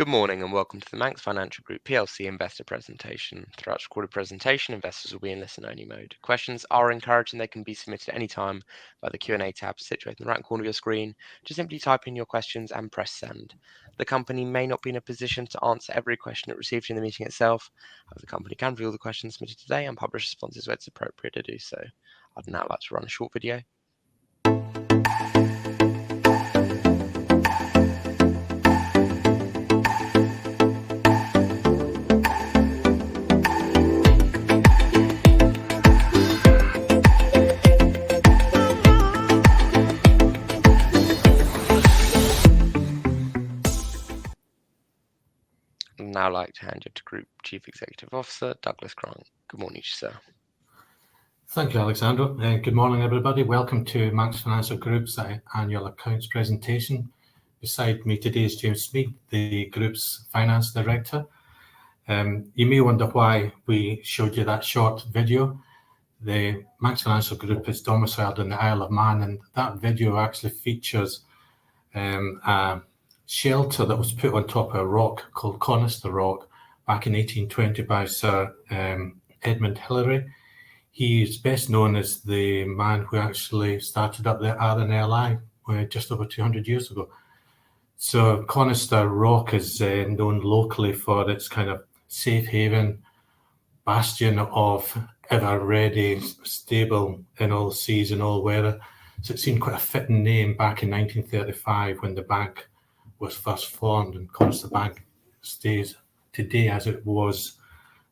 Good morning and welcome to the MANX Financial Group PLC investor presentation. Throughout the recorded presentation, investors will be in listen-only mode. Questions are encouraged and they can be submitted at any time by the Q&A tab situated in the right corner of your screen. Just simply type in your questions and press send. The company may not be in a position to answer every question it receives in the meeting itself. However, the company can review the questions submitted today and publish responses where it's appropriate to do so. I'd now like to run a short video. I'd now like to hand you to Group Chief Executive Officer, Douglas Grant. Good morning, sir. Thank you, Alexander. Good morning, everybody. Welcome to MANX Financial Group's annual accounts presentation. Beside me today is James Smead, the Group's Finance Director. You may wonder why we showed you that short video. The MANX Financial Group is domiciled in the Isle of Man, and that video actually features a shelter that was put on top of a rock called Conister Rock back in 1820 by Sir Edmund Hillary. He is best known as the man who actually started up the RNLI just over 200 years ago. So Conister Rock is known locally for its kind of safe haven, bastion of ever-ready, stable in all seas and all weather. So it seemed quite a fitting name back in 1935 when the bank was first formed, and Conister Bank stays today as it was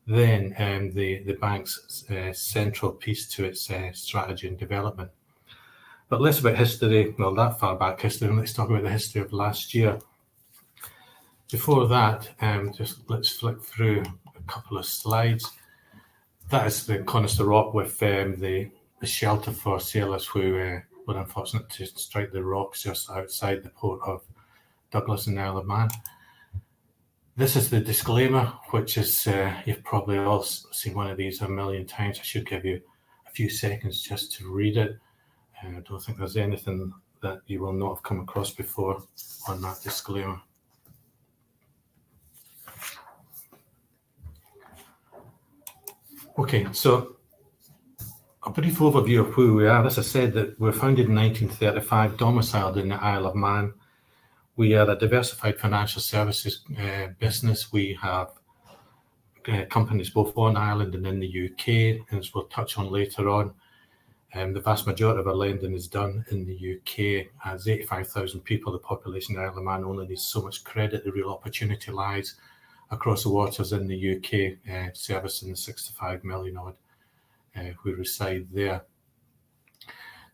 then, the bank's central piece to its strategy and development. But less about history, well, that far back history, and let's talk about the history of last year. Before that, let's flick through a couple of slides. That is the Conister Rock with the shelter for sailors who were unfortunate to strike the rocks just outside the port of Douglas and Isle of Man. This is the disclaimer, which is, you've probably all seen one of these a million times. I should give you a few seconds just to read it. I don't think there's anything that you will not have come across before on that disclaimer. Okay, so a brief overview of who we are. As I said, that we're founded in 1935, domiciled in the Isle of Man. We are a diversified financial services business. We have companies both on Ireland and in the UK, and as we'll touch on later on, the vast majority of our lending is done in the UK. As 85,000 people, the population of Isle of Man only needs so much credit. The real opportunity lies across the waters in the UK, servicing the 65 million odd who reside there.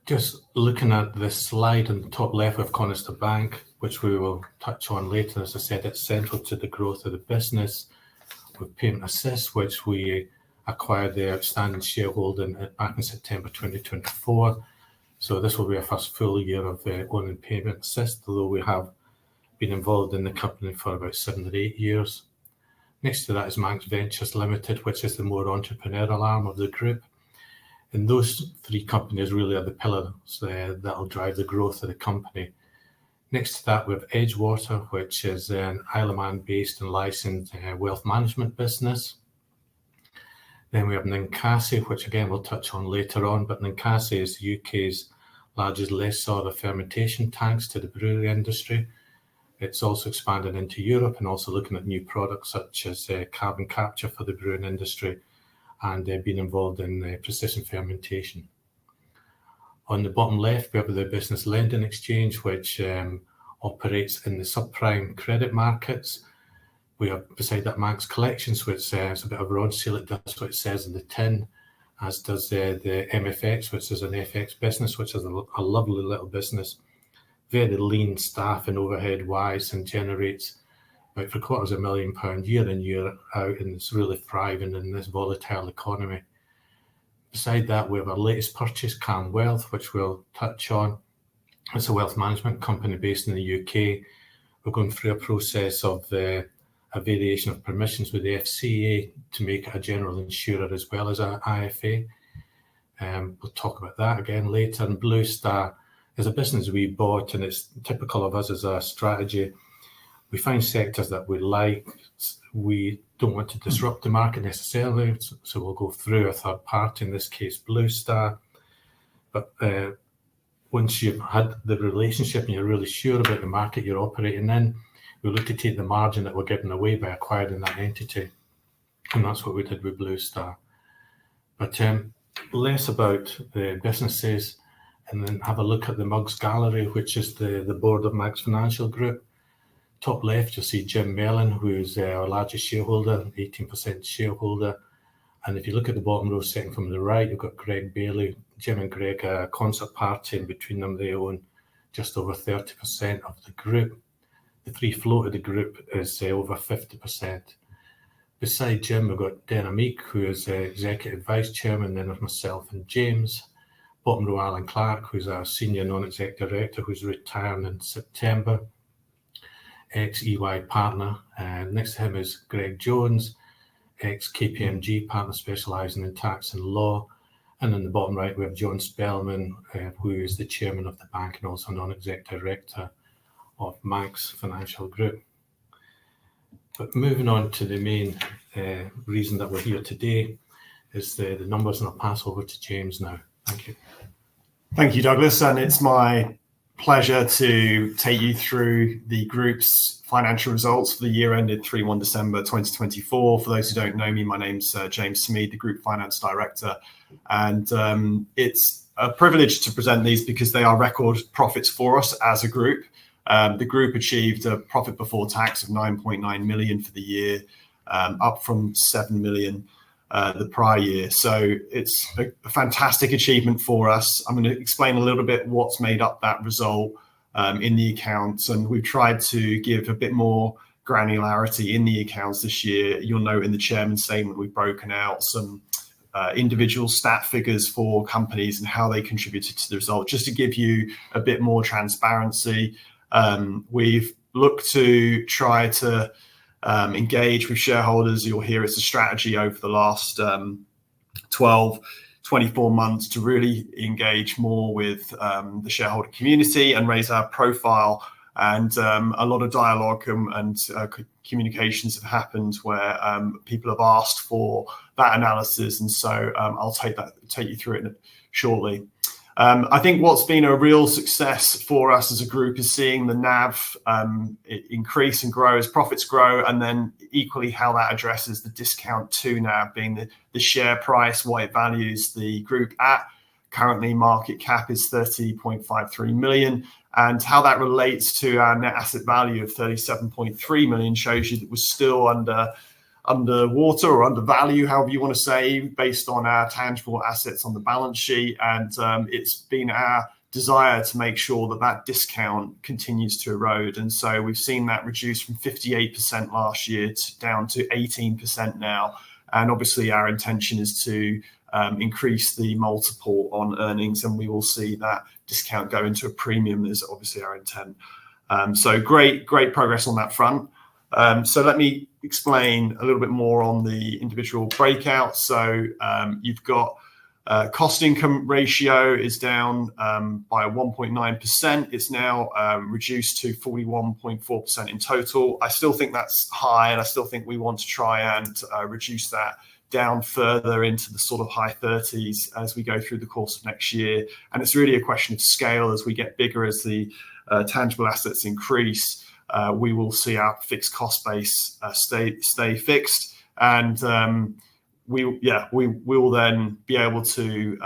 Just looking at this slide on the top left of Conister Bank, which we will touch on later. As I said, it's central to the growth of the business. With Payment Assist, which we acquired the outstanding shareholding back in September 2024. So this will be our first full year of owning Payment Assist, although we have been involved in the company for about 7 or 8 years. Next to that is MANX Ventures Limited, which is the more entrepreneurial arm of the group. And those three companies really are the pillars that will drive the growth of the company. Next to that, we have Edgewater, which is an Isle of Man-based and licensed wealth management business. Then we have Ninkasi, which again we'll touch on later on, but Ninkasi is the UK's largest lessor of fermentation tanks to the brewery industry. It's also expanded into Europe and also looking at new products such as carbon capture for the brewing industry, and been involved in precision fermentation. On the bottom left, we have the Business Lending Exchange, which operates in the subprime credit markets. We have, beside that, MANX Collections, which is a bit of Ron Seal. It does what it says in the tin, as does the MFX, which is an FX business, which is a lovely little business. Very lean staff and overhead-wise, and generates about £750,000 year in, year out, and it's really thriving in this volatile economy. Beside that, we have our latest purchase, Calm Wealth, which we'll touch on. It's a wealth management company based in the UK. We're going through a process of a variation of permissions with the FCA to make it a general insurer as well as an IFA. We'll talk about that again later. And Blue Star is a business we bought, and it's typical of us as a strategy. We find sectors that we like. We don't want to disrupt the market necessarily, so we'll go through a third party, in this case Blue Star. But once you've had the relationship and you're really sure about the market you're operating in, we look to take the margin that we're giving away by acquiring that entity. And that's what we did with Blue Star. But less about the businesses, and then have a look at the Mugs Gallery, which is the board of MANX Financial Group. Top left, you'll see Jim Mellon, who is our largest shareholder, 18% shareholder. And if you look at the bottom row, second from the right, you've got Greg Bailey. Jim and Greg are a concert party, and between them, they own just over 30% of the group. The free float of the group is over 50%. Beside Jim, we've got Dana Meek, who is Executive Vice Chairman, then there's myself and James. Bottom row, Alan Clark, who's our Senior Non-Exec Director, who's retiring in September, ex-EY partner. Next to him is Greg Jones, ex-KPMG partner specialising in tax and law. And in the bottom right, we have John Spellman, who is the Chairman of the bank and also Non-Exec Director of MANX Financial Group. But moving on to the main reason that we're here today is the numbers, and I'll pass over to James now. Thank you. Thank you, Douglas, and it's my pleasure to take you through the group's financial results for the year ended 31 December 2024. For those who don't know me, my name's James Smead, the Group Finance Director, and it's a privilege to present these because they are record profits for us as a group. The group achieved a profit before tax of 9.9 million for the year, up from 7 million the prior year. So it's a fantastic achievement for us. I'm going to explain a little bit what's made up that result in the accounts, and we've tried to give a bit more granularity in the accounts this year. You'll note in the chairman's statement we've broken out some individual stat figures for companies and how they contributed to the result, just to give you a bit more transparency. We've looked to try to engage with shareholders. You'll hear it's a strategy over the last 12, 24 months to really engage more with the shareholder community and raise our profile. And a lot of dialogue and communications have happened where people have asked for that analysis. And so I'll take you through it shortly. I think what's been a real success for us as a group is seeing the NAV increase and grow as profits grow, and then equally how that addresses the discount to NAV, being the share price, what it values the group at. Currently, market cap is 30.53 million, and how that relates to our net asset value of 37.3 million shows you that we're still underwater or undervalue, however you want to say, based on our tangible assets on the balance sheet. And it's been our desire to make sure that that discount continues to erode. And so we've seen that reduce from 58% last year down to 18% now. And obviously our intention is to increase the multiple on earnings, and we will see that discount go into a premium is obviously our intent. So great progress on that front. So let me explain a little bit more on the individual breakouts. So you've got cost income ratio is down by 1.9%. It's now reduced to 41.4% in total. I still think that's high, and I still think we want to try and reduce that down further into the sort of high 30s as we go through the course of next year. And it's really a question of scale. As we get bigger, as the tangible assets increase, we will see our fixed cost base stay fixed, and we will then be able to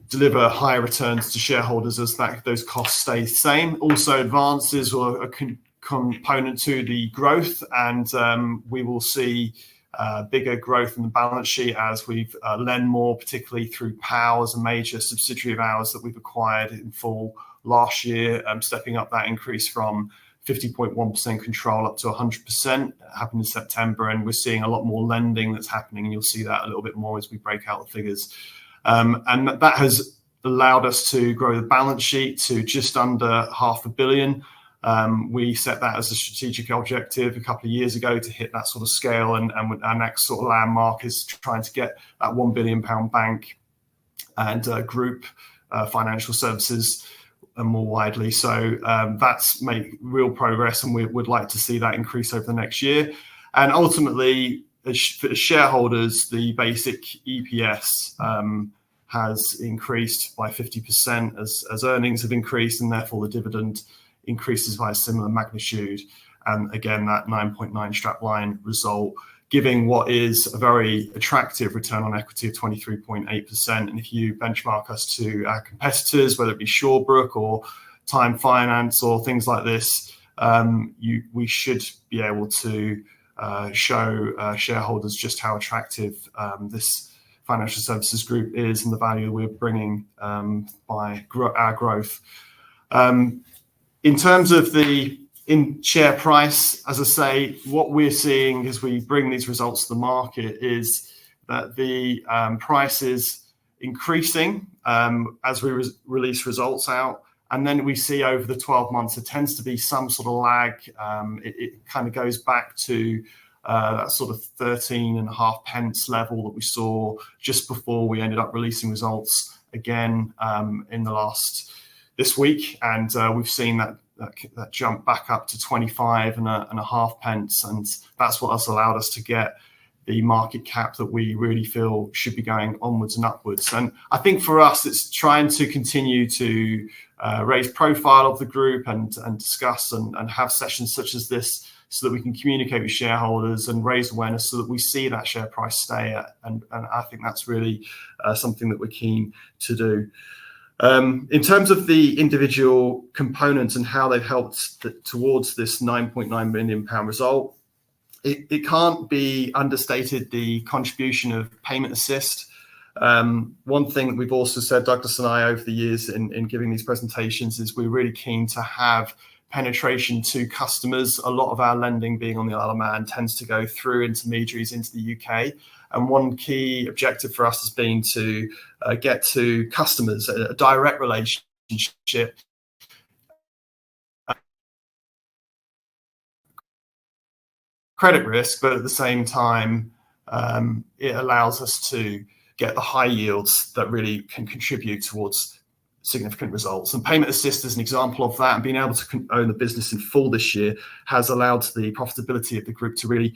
deliver higher returns to shareholders as those costs stay the same. Also, advances are a component to the growth, and we will see bigger growth in the balance sheet as we've lend more, particularly through PAL as a major subsidiary of ours that we've acquired in full last year, stepping up that increase from 50.1% control up to 100%. Happened in September, and we're seeing a lot more lending that's happening, and you'll see that a little bit more as we break out the figures. And that has allowed us to grow the balance sheet to just under 500 million. We set that as a strategic objective a couple of years ago to hit that sort of scale, and our next sort of landmark is trying to get that £1 billion bank and group financial services more widely. So that's made real progress, and we would like to see that increase over the next year. And ultimately, for shareholders, the basic EPS has increased by 50% as earnings have increased, and therefore the dividend increases by a similar magnitude. And again, that 9.9 strapline result, giving what is a very attractive return on equity of 23.8%. And if you benchmark us to our competitors, whether it be Shawbrook or Time Finance or things like this, we should be able to show shareholders just how attractive this financial services group is and the value we're bringing by our growth. In terms of the share price, as I say, what we're seeing as we bring these results to the market is that the price is increasing as we release results out. And then we see over the 12 months, there tends to be some sort of lag. It kind of goes back to that sort of 13.5 pence level that we saw just before we ended up releasing results again in this week. And we've seen that jump back up to 25.5 pence. And that's what has allowed us to get the market cap that we really feel should be going onwards and upwards. And I think for us, it's trying to continue to raise profile of the group and discuss and have sessions such as this so that we can communicate with shareholders and raise awareness so that we see that share price stay at. And I think that's really something that we're keen to do. In terms of the individual components and how they've helped towards this £9.9 million result, it can't be understated the contribution of payment assist. One thing that we've also said, Douglas and I, over the years in giving these presentations is we're really keen to have penetration to customers. A lot of our lending being on the Isle of Man tends to go through intermediaries into the UK. And one key objective for us has been to get to customers, a direct relationship. Credit risk, but at the same time, it allows us to get the high yields that really can contribute towards significant results. And payment assist is an example of that, and being able to own the business in full this year has allowed the profitability of the group to really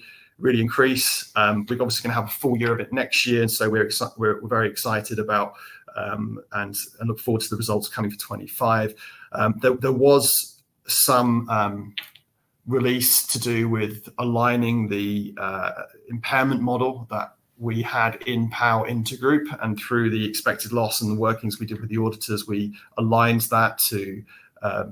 increase. We're obviously going to have a full year of it next year, and so we're very excited about and look forward to the results coming for 25. There was some release to do with aligning the impairment model that we had in POW Intergroup, and through the expected loss and the workings we did with the auditors, we aligned that to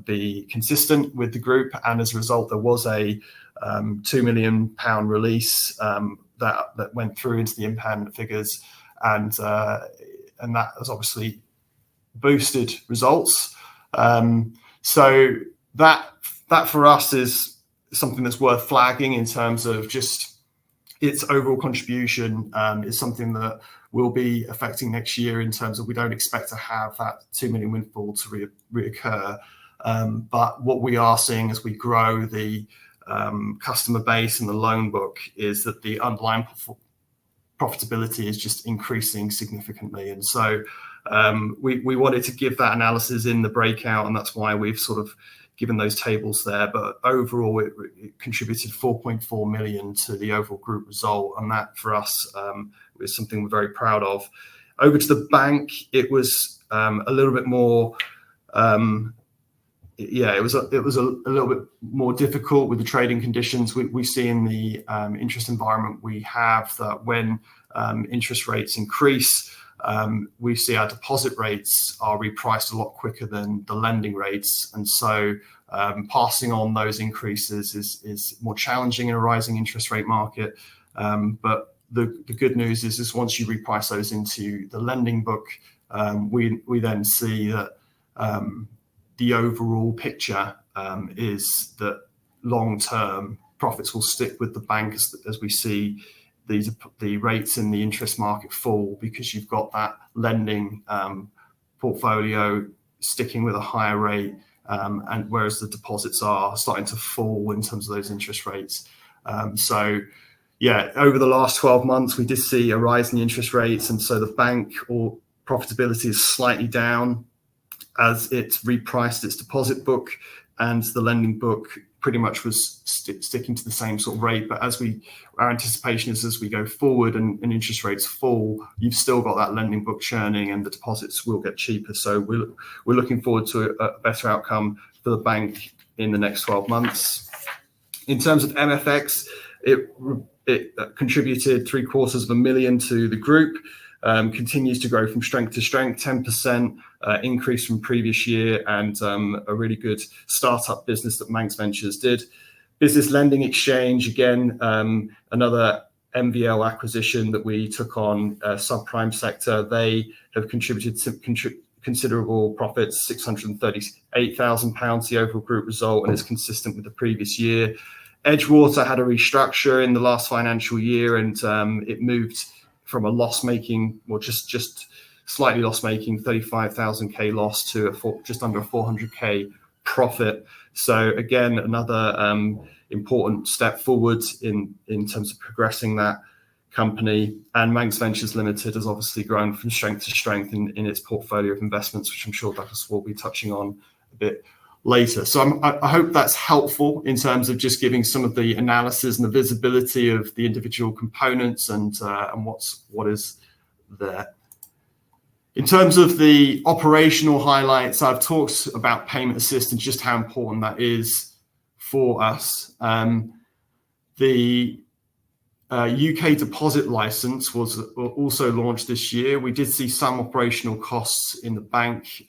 be consistent with the group. And as a result, there was a £2 million release that went through into the impairment figures, and that has obviously boosted results. So that for us is something that's worth flagging in terms of just its overall contribution is something that will be affecting next year in terms of we don't expect to have that 2 million windfall to reoccur. But what we are seeing as we grow the customer base and the loan book is that the underlying profitability is just increasing significantly. And so we wanted to give that analysis in the breakout, and that's why we've sort of given those tables there. But overall, it contributed 4.4 million to the overall group result, and that for us is something we're very proud of. Over to the bank, it was a little bit more. It was a little bit more difficult with the trading conditions. We see in the interest environment we have that when interest rates increase, we see our deposit rates are repriced a lot quicker than the lending rates. And so passing on those increases is more challenging in a rising interest rate market. But the good news is once you reprice those into the lending book, we then see that the overall picture is that long-term profits will stick with the bank as we see the rates in the interest market fall, because you've got that lending portfolio sticking with a higher rate, and whereas the deposits are starting to fall in terms of those interest rates. So yeah, over the last 12 months, we did see a rise in the interest rates, and so the bank or profitability is slightly down. as it repriced its deposit book, and the lending book pretty much was sticking to the same sort of rate. But our anticipation is as we go forward and interest rates fall, you've still got that lending book churning and the deposits will get cheaper. So we're looking forward to a better outcome for the bank in the next 12 months. In terms of MFX, it contributed $750,000 to the group, continues to grow from strength to strength, 10% increase from previous year, and a really good startup business that MANX Ventures did. Business Lending Exchange, again, another MVL acquisition that we took on, subprime sector. They have contributed considerable profits, £638,000 the overall group result, and is consistent with the previous year. Edgewater had a restructure in the last financial year, and it moved from a loss-making, or just slightly loss-making, 35,000 loss to just under a 400k profit. So again, another important step forward in terms of progressing that company. And MANX Ventures Limited has obviously grown from strength to strength in its portfolio of investments, which I'm sure Douglas will be touching on a bit later. So I hope that's helpful in terms of just giving some of the analysis and the visibility of the individual components and what is there. In terms of the operational highlights, I've talked about payment assistance, just how important that is for us. The UK deposit license was also launched this year. We did see some operational costs in the bank,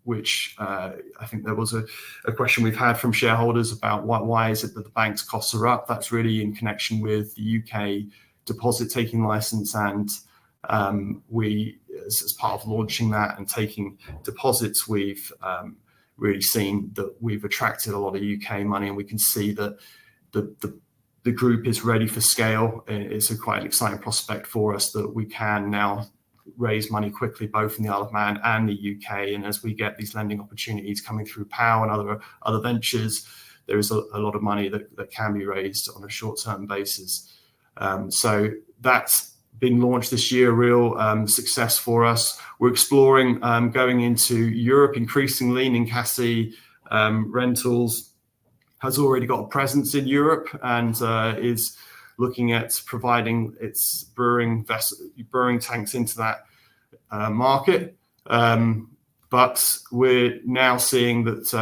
which I think there was a question we've had from shareholders about why is it that the bank's costs are up. That's really in connection with the UK deposit taking license, and we, as part of launching that and taking deposits, we've really seen that we've attracted a lot of UK money, and we can see that the group is ready for scale. It's quite an exciting prospect for us that we can now raise money quickly, both in the Isle of Man and the UK. And as we get these lending opportunities coming through POW and other ventures, there is a lot of money that can be raised on a short-term basis. So that's been launched this year, a real success for us. We're exploring going into Europe increasingly. Ninkasi Rentals has already got a presence in Europe and is looking at providing its brewing tanks into that market. But we're now seeing that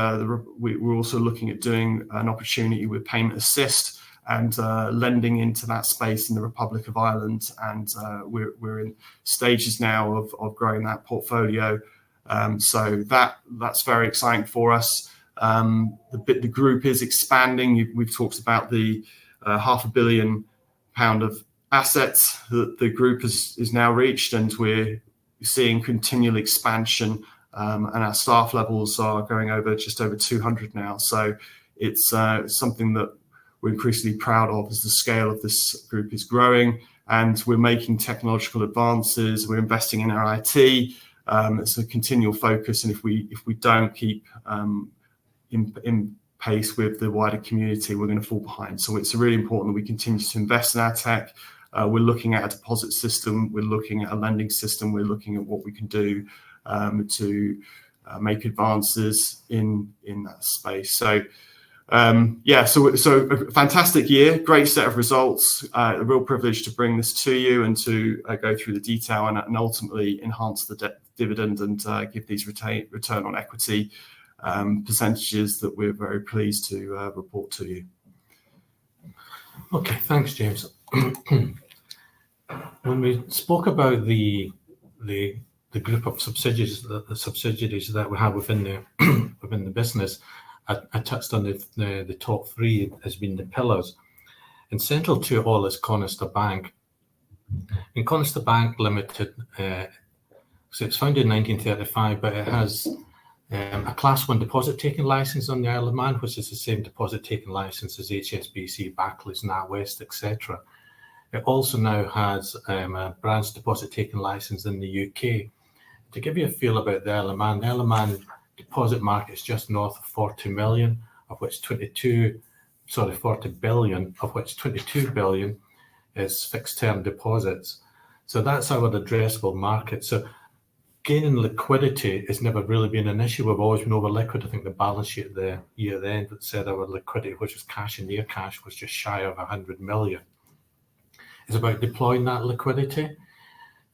we're also looking at doing an opportunity with Payment Assist and lending into that space in the Republic of Ireland. And we're in stages now of growing that portfolio. So that's very exciting for us. The group is expanding. We've talked about the £500 million of assets that the group is now reached, and we're seeing continual expansion, and our staff levels are going just over 200 now. So it's something that we're increasingly proud of as the scale of this group is growing, and we're making technological advances. We're investing in our IT. It's a continual focus, and if we don't keep in pace with the wider community, we're going to fall behind. So it's really important that we continue to invest in our tech. We're looking at a deposit system. We're looking at a lending system. We're looking at what we can do to make advances in that space. So so a fantastic year, great set of results. A real privilege to bring this to you and to go through the detail and ultimately enhance the dividend and give these return on equity percentages that we're very pleased to report to you. Okay, thanks, James. When we spoke about the group of subsidiaries, the subsidiaries that we have within the business, I touched on the top three as being the pillars. And central to all is Conister Bank. And Conister Bank Limited, so it's founded in 1935, but it has a Class 1 deposit-taking licence on the Isle of Man, which is the same deposit-taking licence as HSBC, Barclays, NatWest, etc. It also now has a branch deposit-taking licence in the UK. To give you a feel about the Isle of Man deposit market is just north of 40 billion, of which 22 billion is fixed-term deposits. So that's our addressable market. So gaining liquidity has never really been an issue. We've always been over liquid. I think the balance sheet at the year end said our liquidity, which was cash and near cash, was just shy of 100 million. It's about deploying that liquidity.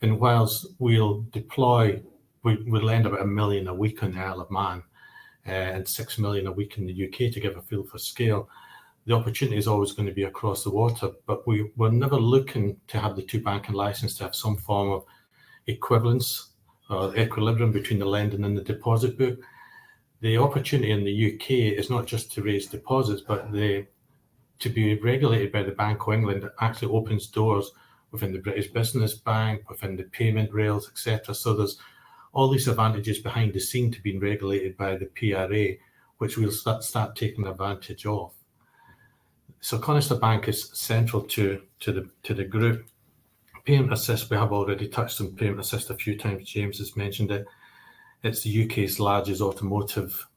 And whilst we'll deploy, we lend about 1 million a week on the Isle of Man and 6 million a week in the UK to give a feel for scale. The opportunity is always going to be across the water, but we're never looking to have the two banking license to have some form of equivalence or equilibrium between the lending and the deposit book. The opportunity in the UK is not just to raise deposits, but to be regulated by the Bank of England actually opens doors within the British Business Bank, within the payment rails, etc. So there's all these advantages behind the scene to being regulated by the PRA, which we'll start taking advantage of. So Conister Bank is central to the group. Payment Assist, we have already touched on Payment Assist a few times. James has mentioned it. It's the UK's largest automotive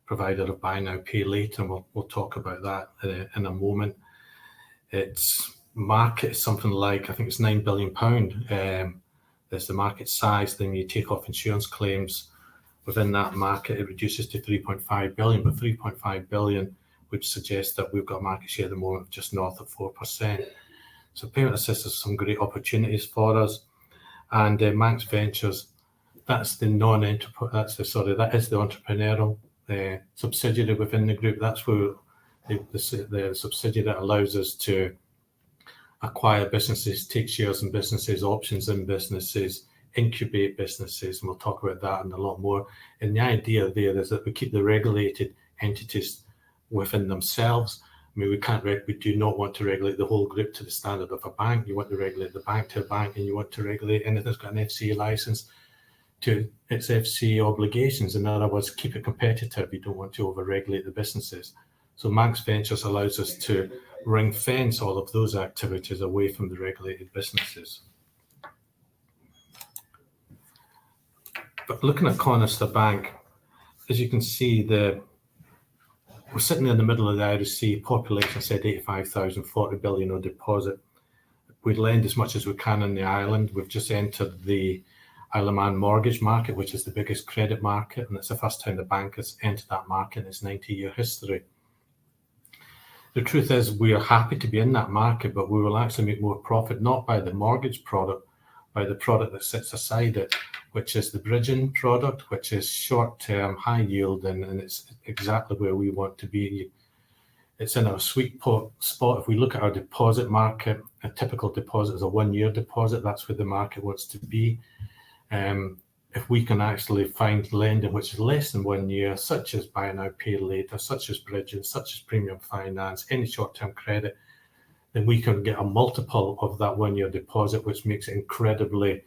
provider of buy now, pay later, and we'll talk about that in a moment. Its market is something like, I think it's £9 billion. There's the market size. Then you take off insurance claims within that market, it reduces to 3.5 billion, but 3.5 billion would suggest that we've got a market share at the moment of just north of 4%. So Payment Assist has some great opportunities for us. And MANX Ventures, that is the entrepreneurial subsidiary within the group. That's where the subsidiary that allows us to acquire businesses, take shares in businesses, options in businesses, incubate businesses, and we'll talk about that and a lot more. And the idea there is that we keep the regulated entities within themselves. I mean, we do not want to regulate the whole group to the standard of a bank. You want to regulate the bank to a bank, and you want to regulate anything that's got an FCA license to its FCA obligations. In other words, keep it competitive. You don't want to over-regulate the businesses. So MANX Ventures allows us to ring fence all of those activities away from the regulated businesses. But looking at Conister Bank, as you can see, we're sitting in the middle of the Irish Sea. Population said 85,000, 40 billion on deposit. We'd lend as much as we can on the island. We've just entered the Isle of Man mortgage market, which is the biggest credit market, and it's the first time the bank has entered that market in its 90-year history. The truth is we are happy to be in that market, but we will actually make more profit, not by the mortgage product, by the product that sits aside it, which is the bridging product, which is short-term, high yield, and it's exactly where we want to be. It's in our sweet spot. If we look at our deposit market, a typical deposit is a one-year deposit. That's where the market wants to be. If we can actually find lending which is less than 1 year, such as buy now, pay later, such as bridging, such as premium finance, any short-term credit, then we can get a multiple of that 1 year deposit, which makes it incredibly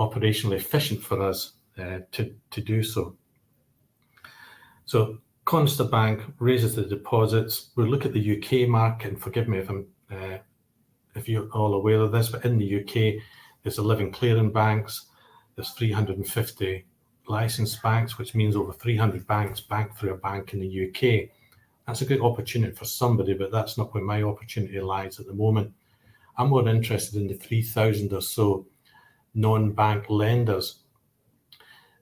operationally efficient for us to do so. So Conister Bank raises the deposits. We look at the UK market, and forgive me if you're all aware of this, but in the UK, there's 11 clearing banks. There's 350 licensed banks, which means over 300 banks bank through a bank in the UK. That's a good opportunity for somebody, but that's not where my opportunity lies at the moment. I'm more interested in the 3,000 or so non-bank lenders.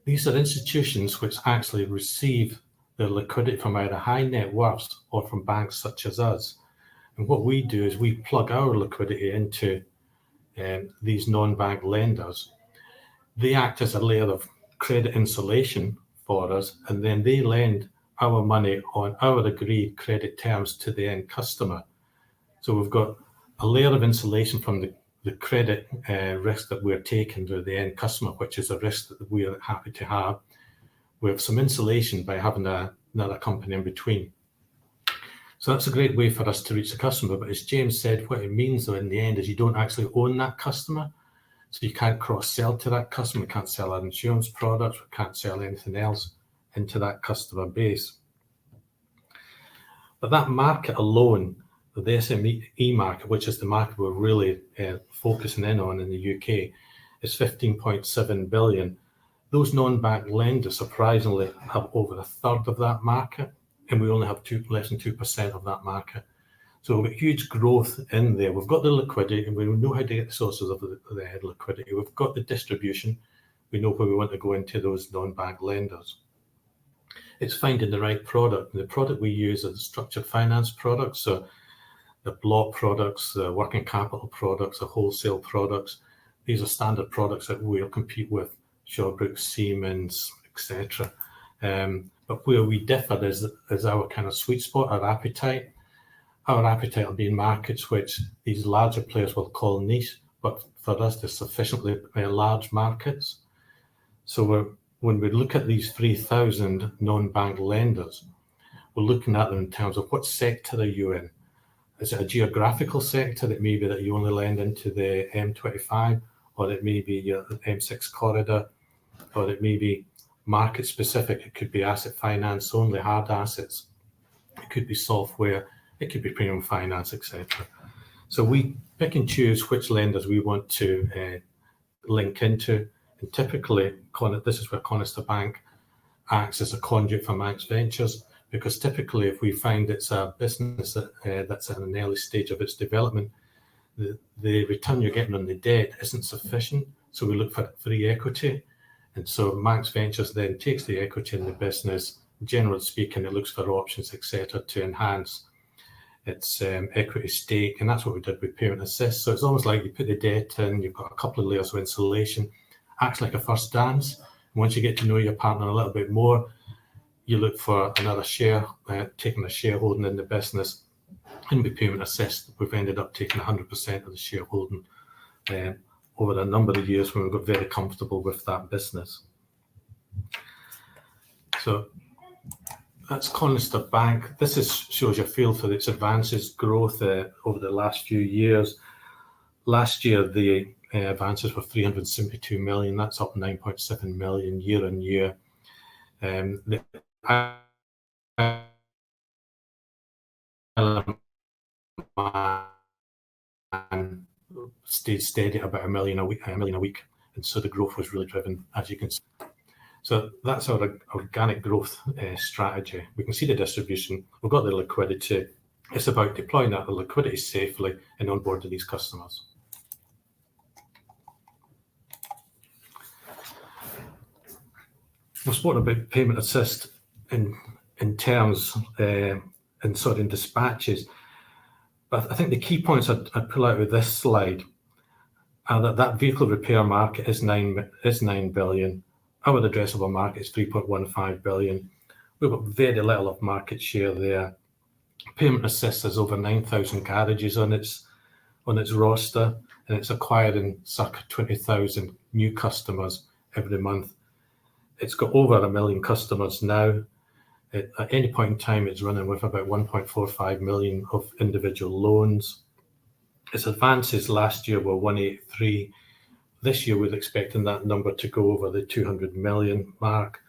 These are institutions which actually receive their liquidity from either high net worths or from banks such as us. And what we do is we plug our liquidity into these non-bank lenders. They act as a layer of credit insulation for us, and then they lend our money on our agreed credit terms to the end customer. So we've got a layer of insulation from the credit risk that we're taking to the end customer, which is a risk that we are happy to have. We have some insulation by having another company in between. So that's a great way for us to reach the customer. But as James said, what it means though in the end is you don't actually own that customer. So you can't cross-sell to that customer. We can't sell our insurance products. We can't sell anything else into that customer base. But that market alone, the SME market, which is the market we're really focusing in on in the UK, is 15.7 billion. Those non-bank lenders, surprisingly, have over a third of that market, and we only have less than 2% of that market. So we've got huge growth in there. We've got the liquidity, and we know how to get the sources of the liquidity. We've got the distribution. we know where we want to go into those non-bank lenders. It's finding the right product. The product we use are the structured finance products, so the block products, the working capital products, the wholesale products. These are standard products that we'll compete with, Shawbrook, Siemens, etc. But where we differ is our kind of sweet spot, our appetite. Our appetite will be in markets which these larger players will call niche, but for us, they're sufficiently large markets. So when we look at these 3,000 non-bank lenders, we're looking at them in terms of what sector are you in? Is it a geographical sector that maybe that you only lend into the M25, or it may be your M6 corridor, or it may be market specific? It could be asset finance only, hard assets. It could be software. It could be premium finance, etc. So we pick and choose which lenders we want to link into. And typically, this is where Conister Bank acts as a conduit for MANX Ventures, because typically if we find it's a business that's at an early stage of its development, the return you're getting on the debt isn't sufficient. So we look for free equity. And so MANX Ventures then takes the equity in the business. Generally speaking, it looks for options, etc., to enhance its equity stake. And that's what we did with Payment Assist. So it's almost like you put the debt in, you've got a couple of layers of insulation, acts like a first dance. And once you get to know your partner a little bit more, you look for another share, taking a shareholding in the business. And with Payment Assist, we've ended up taking 100% of the shareholding over a number of years when we got very comfortable with that business. So that's Conister Bank. This shows you a feel for its advances growth over the last few years. Last year, the advances were 372 million. That's up 9.7 million year on year. The stayed steady at about a million a week, and so the growth was really driven, as you can see. So that's our organic growth strategy. We can see the distribution. We've got the liquidity. It's about deploying that liquidity safely and onboarding these customers. We've spoken about Payment Assist in terms and sort of in dispatches, but I think the key points I'd pull out with this slide are that vehicle repair market is 9 billion. Our addressable market is 3.15 billion. We've got very little of market share there. Payment Assist has over 9,000 garages on its roster, and it's acquiring circa 20,000 new customers every month. It's got over 1 million customers now. At any point in time, it's running with about 1.45 million of individual loans. Its advances last year were 183. This year, we're expecting that number to go over the 200 million mark.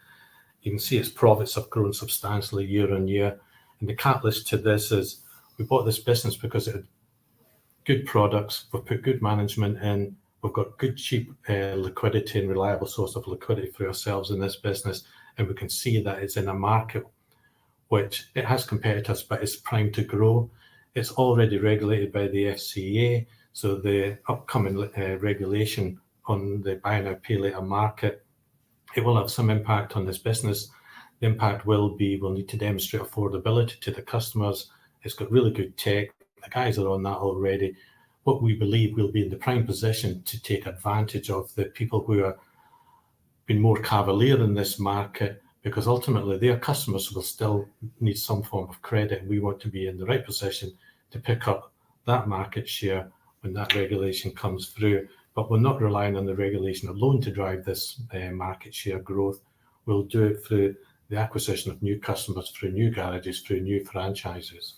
You can see its profits have grown substantially year on year. And the catalyst to this is we bought this business because it had good products. We've put good management in. We've got good, cheap liquidity and reliable source of liquidity for ourselves in this business. And we can see that it's in a market which it has competitors, but it's primed to grow. It's already regulated by the FCA. So the upcoming regulation on the buy now, pay later market, it will have some impact on this business. The impact will be we'll need to demonstrate affordability to the customers. It's got really good tech. The guys are on that already. What we believe will be in the prime position to take advantage of the people who are been more cavalier in this market, because ultimately their customers will still need some form of credit. We want to be in the right position to pick up that market share when that regulation comes through. But we're not relying on the regulation alone to drive this market share growth. We'll do it through the acquisition of new customers, through new garages, through new franchises.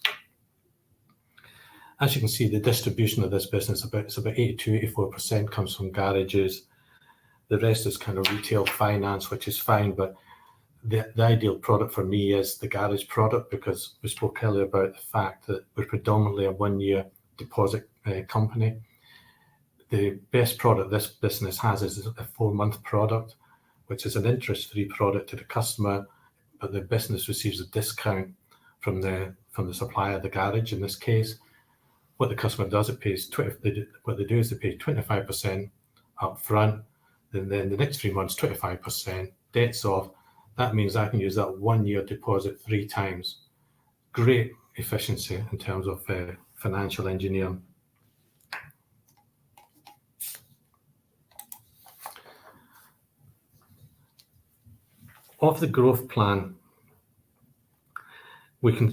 As you can see, the distribution of this business, it's about 82-84% comes from garages. The rest is kind of retail finance, which is fine, but the ideal product for me is the garage product, because we spoke earlier about the fact that we're predominantly a one-year deposit company. The best product this business has is a 4-month product, which is an interest-free product to the customer, but the business receives a discount from the supplier, the garage in this case. What the customer does, they pay 25% up front. then the next 3 months, 25%, debt's off. That means I can use that 1 year deposit 3 times. Great efficiency in terms of financial engineering. Of the growth plan, we can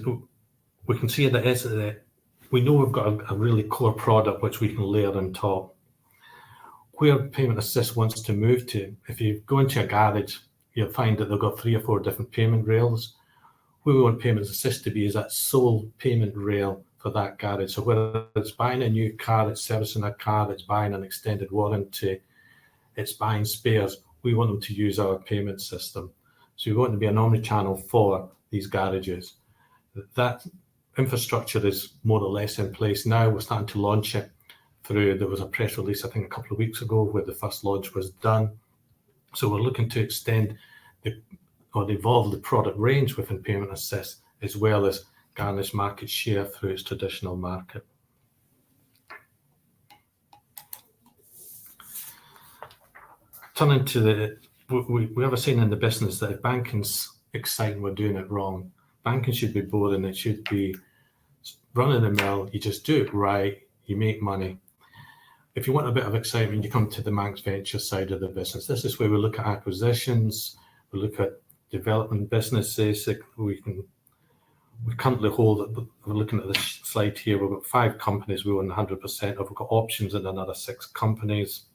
see that we know we've got a really core product which we can layer on top. Where Payment Assist wants to move to, if you go into a garage, you'll find that they've got 3 or 4 different payment rails. Where we want Payment Assist to be is that sole payment rail for that garage. So whether it's buying a new car, it's servicing a car, it's buying an extended warranty, it's buying spares, we want them to use our payment system. So we want to be an omni-channel for these garages. That infrastructure is more or less in place now. We're starting to launch it through, there was a press release, I think, a couple of weeks ago where the first launch was done. So we're looking to extend or evolve the product range within Payment Assist, as well as garnish market share through its traditional market. Turning to we have a saying in the business that if banking's exciting, we're doing it wrong. Banking should be boring. It should be run of the mill. You just do it right. You make money. If you want a bit of excitement, you come to the MANX venture side of the business. This is where we look at acquisitions. We look at development businesses. We currently hold. We're looking at this slide here. We've got 5 companies we own 100% of. We've got options in another 6 companies.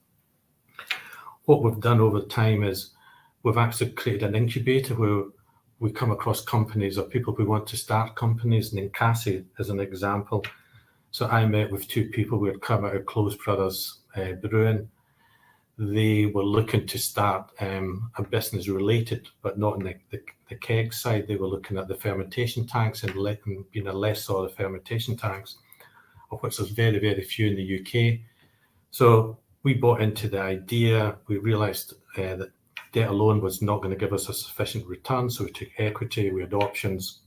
What we've done over time is we've actually created an incubator where we come across companies or people who want to start companies, and Cassie is an example. So I met with 2 people who had come out of Close Brothers Brewing. They were looking to start a business related, but not in the keg side. They were looking at the fermentation tanks and being a lessor of fermentation tanks, of which there's very, very few in the UK. So we bought into the idea. We realised that debt alone was not going to give us a sufficient return, so we took equity, we had options.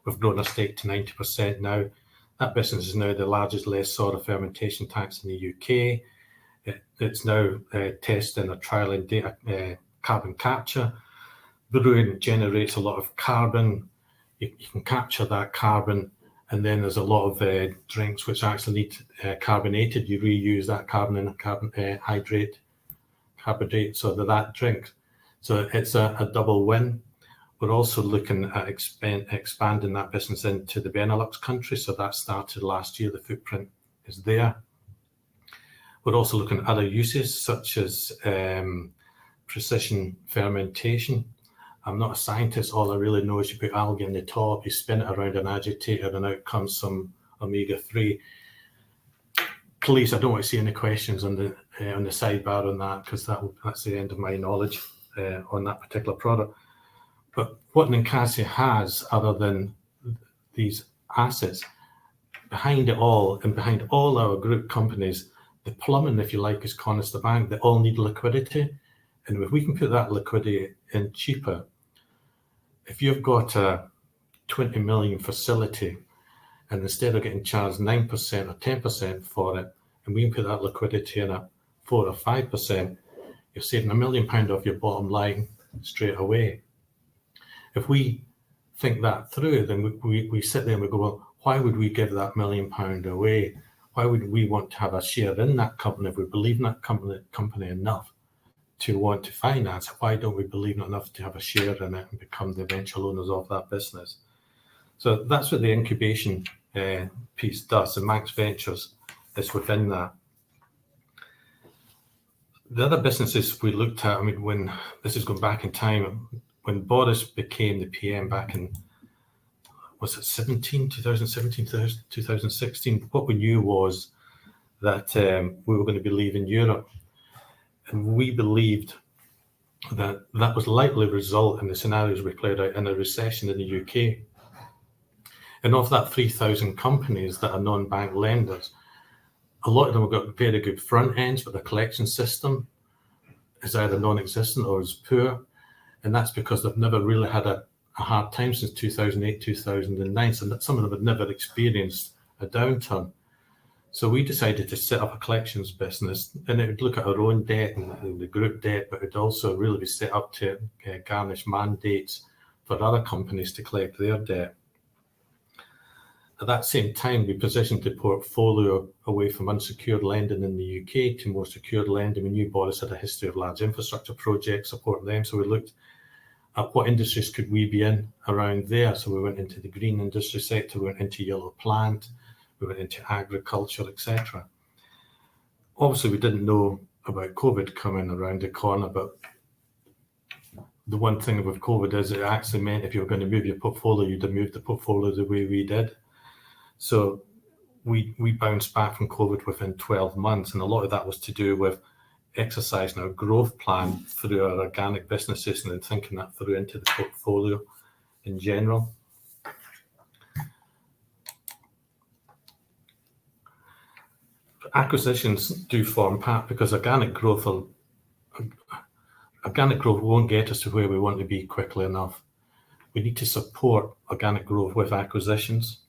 We've grown our stake to 90% now. That business is now the largest lessor of fermentation tanks in the UK. It's now testing or trialling data carbon capture. Brewing generates a lot of carbon. You can capture that carbon, and then there's a lot of drinks which actually need carbonated. You reuse that carbon in a carbohydrate, so that drink. So it's a double win. We're also looking at expanding that business into the Benelux countries. So that started last year. The footprint is there. We're also looking at other uses such as precision fermentation. I'm not a scientist. All I really know is you put algae on the top, you spin it around an agitator, and out comes some omega-3. Please, I don't want to see any questions on the sidebar on that, because that's the end of my knowledge on that particular product. But what Ninkasi has, other than these assets, behind it all, and behind all our group companies, the plumbing, if you like, is Conister Bank. They all need liquidity. And if we can put that liquidity in cheaper, if you've got a 20 million facility, and instead of getting charged 9% or 10% for it, and we can put that liquidity in at 4 or 5%, you're saving £1 million off your bottom line straight away. If we think that through, then we sit there and we go, well, why would we give that £1 million away? Why would we want to have a share in that company if we believe in that company enough to want to finance it? Why don't we believe in it enough to have a share in it and become the eventual owners of that business? So that's what the incubation piece does, and MANX Ventures is within that. The other businesses we looked at, I mean, when this is going back in time, when Boris became the PM back in, was it 2017, 2016, what we knew was that we were going to be leaving Europe. And we believed that that was likely to result in the scenarios we played out in a recession in the UK. And of that 3,000 companies that are non-bank lenders, a lot of them have got very good front ends, but the collection system is either non-existent or is poor. And that's because they've never really had a hard time since 2008, 2009. So some of them had never experienced a downturn. So we decided to set up a collections business, and it would look at our own debt and the group debt, but it would also really be set up to garnish mandates for other companies to collect their debt. At that same time, we positioned the portfolio away from unsecured lending in the UK to more secured lending. We knew Boris had a history of large infrastructure projects, supporting them, so we looked at what industries could we be in around there. So we went into the green industry sector, we went into yellow plant, we went into agriculture, etc. Obviously, we didn't know about COVID coming around the corner, but the one thing with COVID is it actually meant if you were going to move your portfolio, you'd have moved the portfolio the way we did. So we bounced back from COVID within 12 months, and a lot of that was to do with exercising our growth plan through our organic businesses and then thinking that through into the portfolio in general. Acquisitions do form part because organic growth won't get us to where we want to be quickly enough. We need to support organic growth with acquisitions.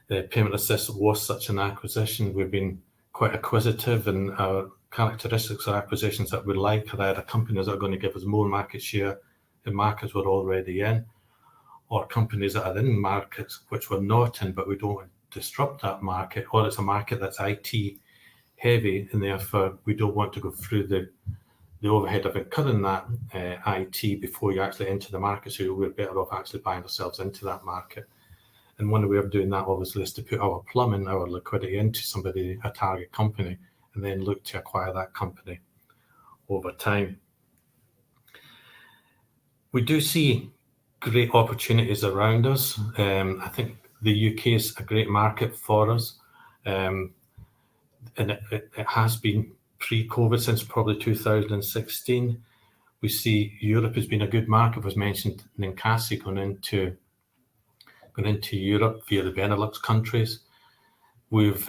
Payment Assist was such an acquisition. We've been quite acquisitive, and our characteristics of acquisitions that we like are either companies that are going to give us more market share in markets we're already in, or companies that are in markets which we're not in, but we don't want to disrupt that market, or it's a market that's IT heavy, and therefore we don't want to go through the overhead of incurring that IT before you actually enter the market. So we're better off actually buying ourselves into that market. And one way of doing that, obviously, is to put our plumbing, our liquidity into somebody, a target company, and then look to acquire that company over time. We do see great opportunities around us. I think the UK is a great market for us, and it has been pre-COVID since probably 2016. We see Europe has been a good market. Was mentioned Ninkasi going into Europe via the Benelux countries. We've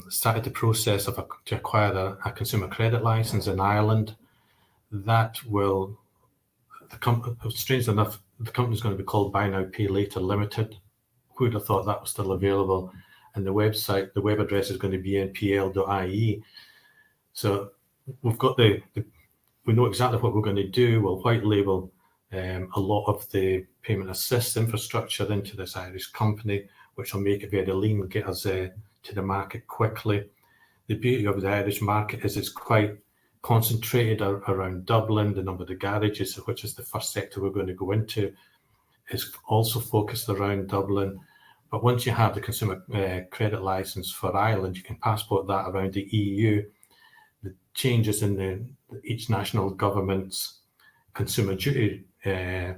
started the process to acquire a consumer credit license in Ireland. That will, strangely enough, the company is going to be called Buy Now Pay Later Limited. Who would have thought that was still available? And the web address is going to be npl.ie. So we've got we know exactly what we're going to do. We'll white label a lot of the Payment Assist infrastructure into this Irish company, which will make it very lean and get us to the market quickly. The beauty of the Irish market is it's quite concentrated around Dublin. The number of the garages, which is the first sector we're going to go into, is also focused around Dublin. But once you have the consumer credit license for Ireland, you can passport that around the EU. The changes in each national government's consumer duty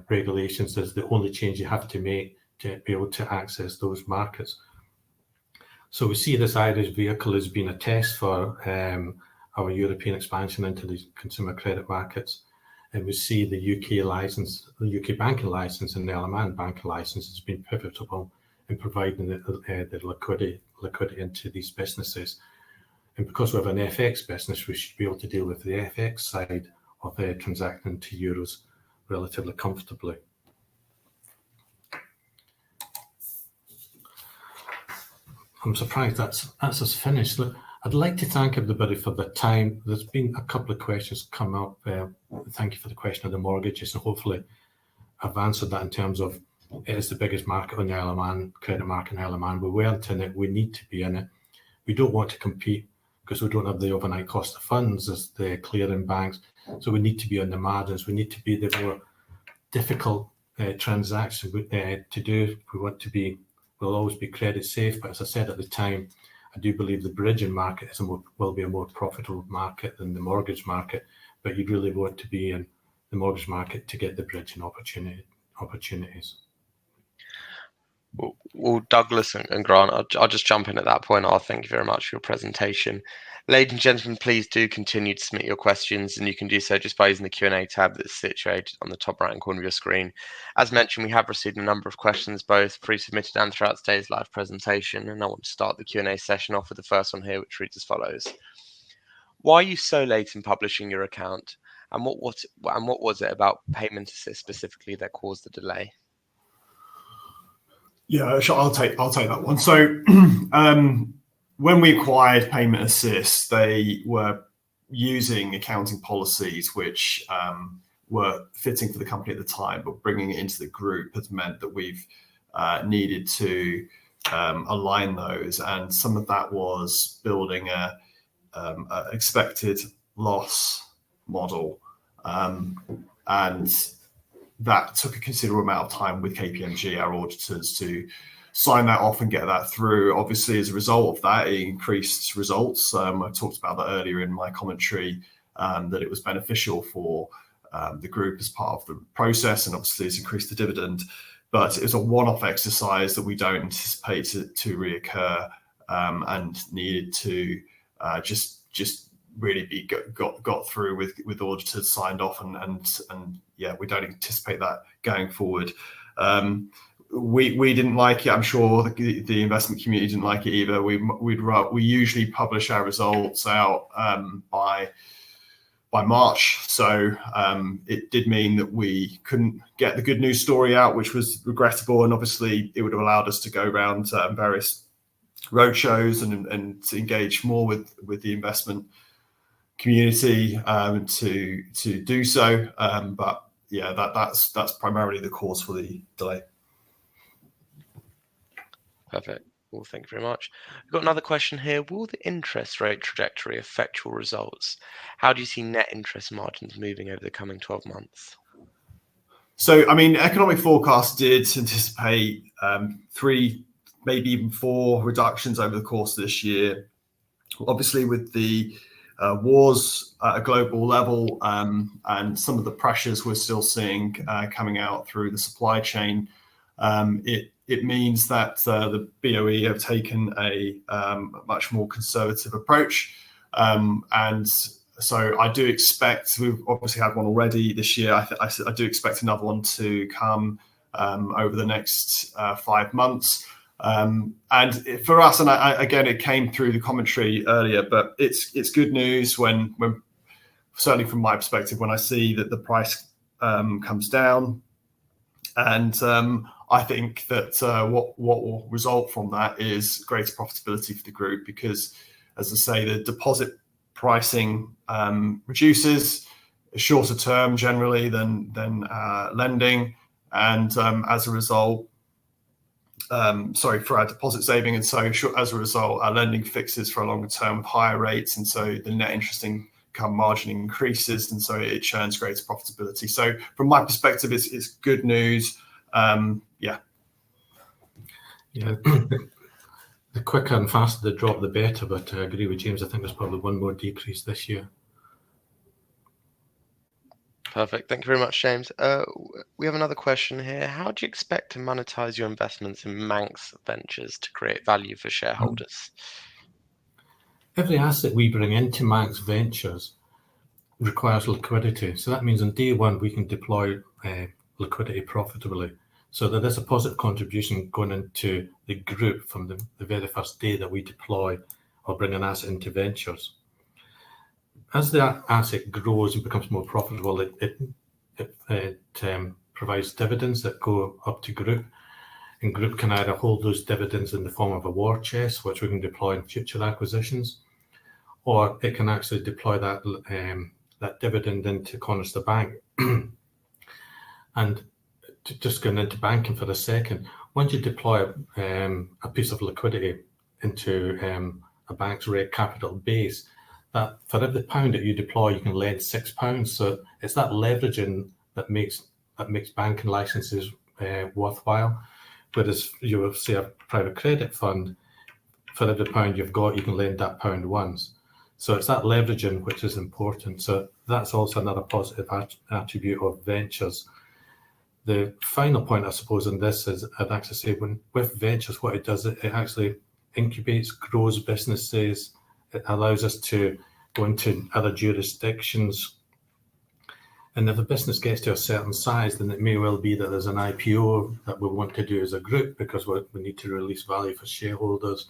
regulations is the only change you have to make to be able to access those markets. So we see this Irish vehicle as being a test for our European expansion into the consumer credit markets. And we see the UK license, the UK banking license and the Isle of Man banking license has been pivotal in providing the liquidity into these businesses. And because we have an FX business, we should be able to deal with the FX side of transacting to euros relatively comfortably. I'm surprised that's us finished. Look, I'd like to thank everybody for the time. There's been a couple of questions come up. Thank you for the question of the mortgages, and hopefully I've answered that in terms of it is the biggest market on the Isle of Man, credit market in the Isle of Man. We weren't in it. We need to be in it. We don't want to compete because we don't have the overnight cost of funds as the clearing banks. So we need to be on the margins. We need to be the more difficult transaction to do. We want to be, we'll always be credit safe. But as I said at the time, I do believe the bridging market will be a more profitable market than the mortgage market. But you really want to be in the mortgage market to get the bridging opportunities. Well, Douglas and Grant, I'll just jump in at that point. I'll thank you very much for your presentation. Ladies and gentlemen, please do continue to submit your questions, and you can do so just by using the Q&A tab that's situated on the top right-hand corner of your screen. As mentioned, we have received a number of questions, both pre-submitted and throughout today's live presentation, and I want to start the Q&A session off with the first one here, which reads as follows. Why are you so late in publishing your account, and what was it about Payment Assist specifically that caused the delay? Yeah, sure. I'll take that one. So when we acquired Payment Assist, they were using accounting policies which were fitting for the company at the time, but bringing it into the group has meant that we've needed to align those, and some of that was building a expected loss model, and that took a considerable amount of time with KPMG, our auditors, to sign that off and get that through. Obviously, as a result of that, it increased results. I talked about that earlier in my commentary, that it was beneficial for the group as part of the process, and obviously it's increased the dividend. But it was a one-off exercise that we don't anticipate to reoccur, and needed to just really be got through with auditors signed off, and yeah, we don't anticipate that going forward. We didn't like it. I'm sure the investment community didn't like it either. We usually publish our results out by March, so it did mean that we couldn't get the good news story out, which was regrettable, and obviously it would have allowed us to go around various roadshows and to engage more with the investment community to do so. But yeah, that's primarily the cause for the delay. Perfect. Well, thank you very much. We've got another question here. Will the interest rate trajectory affect your results? How do you see net interest margins moving over the coming 12 months? So, I mean, economic forecasts did anticipate 3, maybe even 4 reductions over the course of this year. Obviously, with the wars at a global level, and some of the pressures we're still seeing coming out through the supply chain, it means that the BOE have taken a much more conservative approach, and so I do expect, we've obviously had one already this year. I do expect another one to come over the next 5 months. And for us, and again, it came through the commentary earlier, but it's good news when certainly from my perspective, when I see that the price comes down, and I think that what will result from that is greater profitability for the group, because, as I say, the deposit pricing reduces, shorter term generally than lending, and as a result, for our deposit saving, and so as a result, our lending fixes for a longer term with higher rates, and so the net interest income margin increases, and so it churns greater profitability. So from my perspective, it's good news. Yeah. The quicker and faster the drop, the better. But I agree with James. I think there's probably one more decrease this year. Perfect. Thank you very much, James. We have another question here. How do you expect to monetize your investments in MANX ventures to create value for shareholders? Every asset we bring into MANX ventures requires liquidity. So that means on day one, we can deploy liquidity profitably. So there is a positive contribution going into the group from the very first day that we deploy or bring an asset into ventures. As the asset grows and becomes more profitable, it provides dividends that go up to group, and group can either hold those dividends in the form of a war chest, which we can deploy in future acquisitions, or it can actually deploy that dividend into Connors the Bank. And just going into banking for a second, once you deploy a piece of liquidity into a bank's rate capital base, that for every pound that you deploy, you can lend £6. So it's that leveraging that makes banking licenses worthwhile. Whereas you will see a private credit fund, for every pound you've got, you can lend that pound once. So it's that leveraging which is important. So that's also another positive attribute of ventures. The final point, I suppose, in this is I'd actually say with ventures, what it does, it actually incubates, grows businesses. It allows us to go into other jurisdictions. And if a business gets to a certain size, then it may well be that there's an IPO that we want to do as a group because we need to release value for shareholders.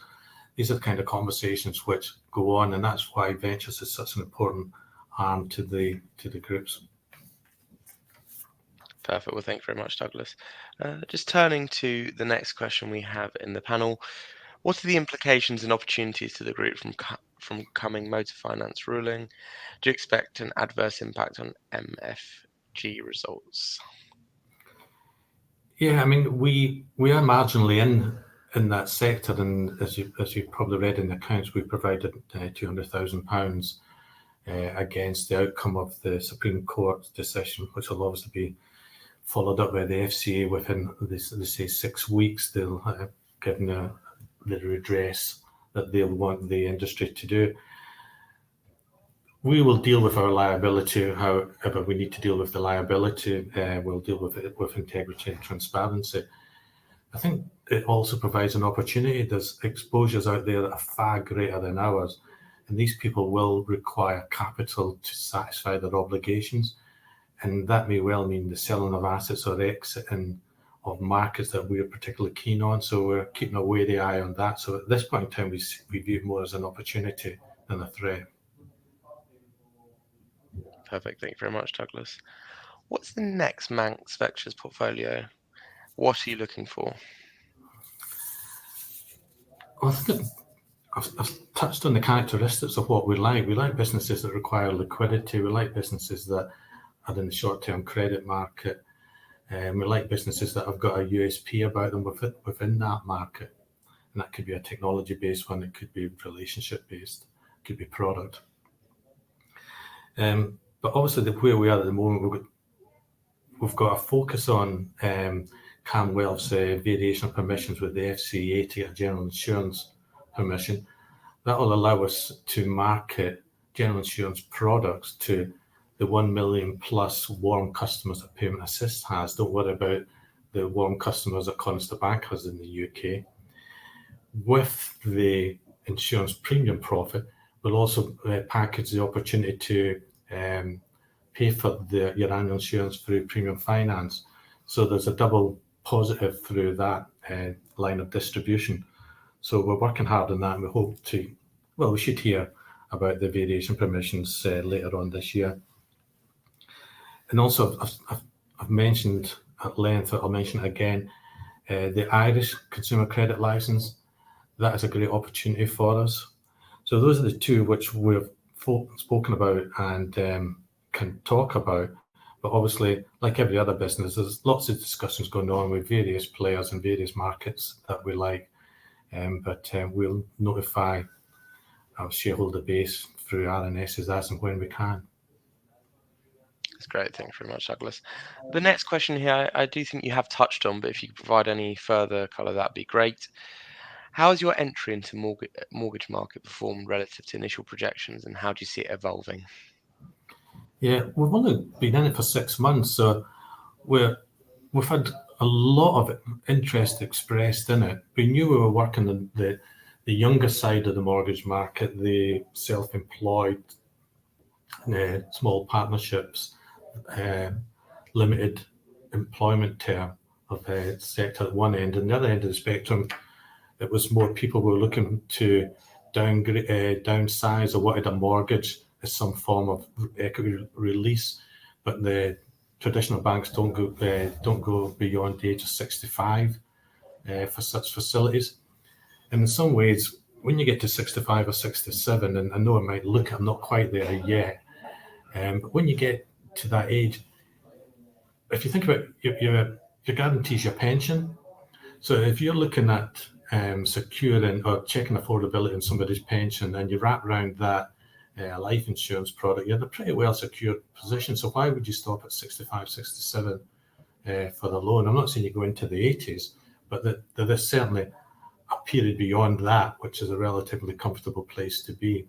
These are the kind of conversations which go on, and that's why ventures is such an important arm to the groups. Perfect. Well, thank you very much, Douglas. Just turning to the next question we have in the panel. What are the implications and opportunities to the group from coming motor finance ruling? Do you expect an adverse impact on MFG results? Yeah, I mean, we are marginally in that sector, and as you probably read in the accounts, we provided £200,000 against the outcome of the Supreme Court decision, which will obviously be followed up by the FCA within, they say, 6 weeks. They'll give the redress that they'll want the industry to do. We will deal with our liability however we need to deal with the liability. We'll deal with it with integrity and transparency. I think it also provides an opportunity. There's exposures out there that are far greater than ours, and these people will require capital to satisfy their obligations. And that may well mean the selling of assets or exiting of markets that we're particularly keen on. So we're keeping a wary eye on that. So at this point in time, we view it more as an opportunity than a threat. Perfect. Thank you very much, Douglas. What's the next MANX Vectures portfolio? What are you looking for? Well, I think I've touched on the characteristics of what we like. We like businesses that require liquidity. We like businesses that are in the short-term credit market. We like businesses that have got a USP about them within that market. And that could be a technology-based one. It could be relationship-based. It could be product. But obviously, where we are at the moment, we've got a focus on Camwell's variation of permissions with the FCA to get general insurance permission. That will allow us to market general insurance products to the 1 million plus warm customers that Payment Assist has. Don't worry about the warm customers that Consta Bank has in the UK. With the insurance premium profit, we'll also package the opportunity to pay for your annual insurance through premium finance. So there's a double positive through that line of distribution. So we're working hard on that, and we hope we should hear about the variation permissions later on this year. And also, I've mentioned at length, I'll mention it again, the Irish consumer credit license. That is a great opportunity for us. So those are the two which we've spoken about and can talk about. But obviously, like every other business, there's lots of discussions going on with various players in various markets that we like. But we'll notify our shareholder base through RNSs as and when we can. That's great. Thank you very much, Douglas. The next question here, I do think you have touched on, but if you could provide any further colour, that'd be great. How has your entry into mortgage market performed relative to initial projections, and how do you see it evolving? Yeah, we've only been in it for 6 months, so we've had a lot of interest expressed in it. We knew we were working on the younger side of the mortgage market, the self-employed, small partnerships, limited employment term of sector at one end, and the other end of the spectrum, it was more people who were looking to downsize or wanted a mortgage as some form of equity release, but the traditional banks don't go beyond the age of 65 for such facilities. And in some ways, when you get to 65 or 67, and I know I'm not quite there yet, but when you get to that age, if you think about your guarantees your pension. So if you're looking at securing or checking affordability in somebody's pension, and you wrap around that life insurance product, you're in a pretty well secured position. So why would you stop at 65, 67 for the loan? I'm not saying you go into the 80s, but there is certainly a period beyond that, which is a relatively comfortable place to be.